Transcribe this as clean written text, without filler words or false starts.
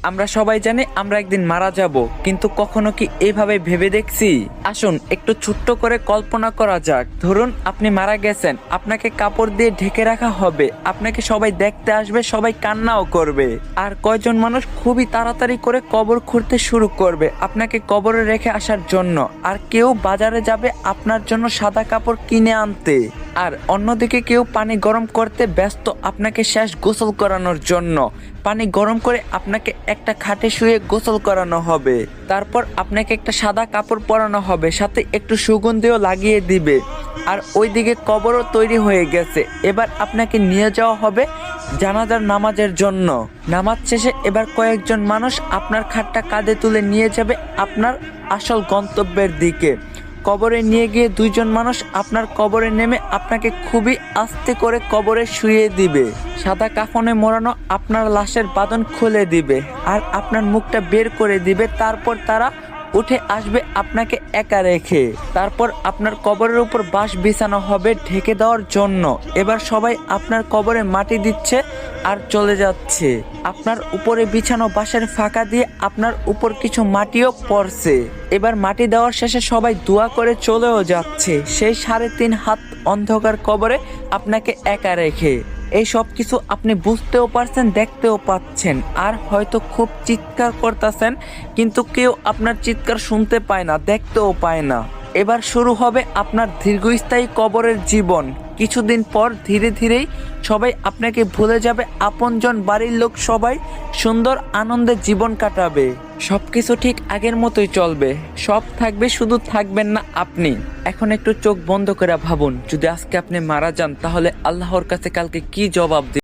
আমরা সবাই জানি আমরা একদিন মারা যাব, কিন্তু কখনো কি এইভাবে ভেবে দেখছি? আসুন একটু ছোট্ট করে কল্পনা করা যাক। ধরুন আপনি মারা গেছেন, আপনাকে কাপড় দিয়ে ঢেকে রাখা হবে, আপনাকে সবাই দেখতে আসবে, সবাই কান্নাও করবে। আর কয়জন মানুষ খুবই তাড়াতাড়ি করে কবর খুঁড়তে শুরু করবে আপনাকে কবরে রেখে আসার জন্য। আর কেউ বাজারে যাবে আপনার জন্য সাদা কাপড় কিনে আনতে। আর অন্যদিকে কেউ পানি গরম করতে ব্যস্ত আপনাকে শেষ গোসল করানোর জন্য। পানি গরম করে আপনাকে একটা খাটে শুয়ে গোসল করানো হবে। তারপর আপনাকে একটা সাদা কাপড় পরানো হবে, সাথে একটু সুগন্ধিও লাগিয়ে দিবে। আর ওইদিকে কবরও তৈরি হয়ে গেছে। এবার আপনাকে নিয়ে যাওয়া হবে জানাজার নামাজের জন্য। নামাজ শেষে এবার কয়েকজন মানুষ আপনার খাটটা কাঁধে তুলে নিয়ে যাবে আপনার আসল গন্তব্যের দিকে। কবরে নিয়ে গিয়ে দুইজন মানুষ আপনার কবরে নেমে আপনাকে খুবই আস্তে করে কবরে শুইয়ে দিবে। সাদা কাফনে মোড়ানো আপনার লাশের বাঁধন খুলে দিবে আর আপনার মুখটা বের করে দিবে। তারপর তারা উঠে আসবে আপনাকে একা রেখে। তারপর আপনার কবরের উপর বাঁশ বিছানো হবে ঢেকে দেওয়ার জন্য। এবার সবাই আপনার কবরে মাটি দিচ্ছে আর চলে যাচ্ছে। আপনার উপরে বিছানো বাঁশের ফাঁকা দিয়ে আপনার উপর কিছু মাটিও পড়ছে। এবার মাটি দেওয়ার শেষে সবাই দোয়া করে চলেও যাচ্ছে সেই 3.5 হাত অন্ধকার কবরে আপনাকে একা রেখে। এই সব কিছু আপনি বুঝতেও পারছেন, দেখতেও পাচ্ছেন, আর হয়তো খুব চিৎকার করতেছেন, কিন্তু কেউ আপনার চিৎকার শুনতে পায় না, দেখতেও পায় না। এবার শুরু হবে আপনার দীর্ঘস্থায়ী কবরের জীবন। কিছুদিন পর ধীরে ধীরেই সবাই আপনাকে ভুলে যাবে, আপনজন বাড়ির লোক সবাই সুন্দর আনন্দে জীবন কাটাবে। সবকিছু ঠিক আগের মতোই চলবে, সব থাকবে, শুধু থাকবেন না আপনি। এখন একটু চোখ বন্ধ করে ভাবুন, যদি আজকে আপনি মারা যান তাহলে আল্লাহর কাছে কালকে কি জবাব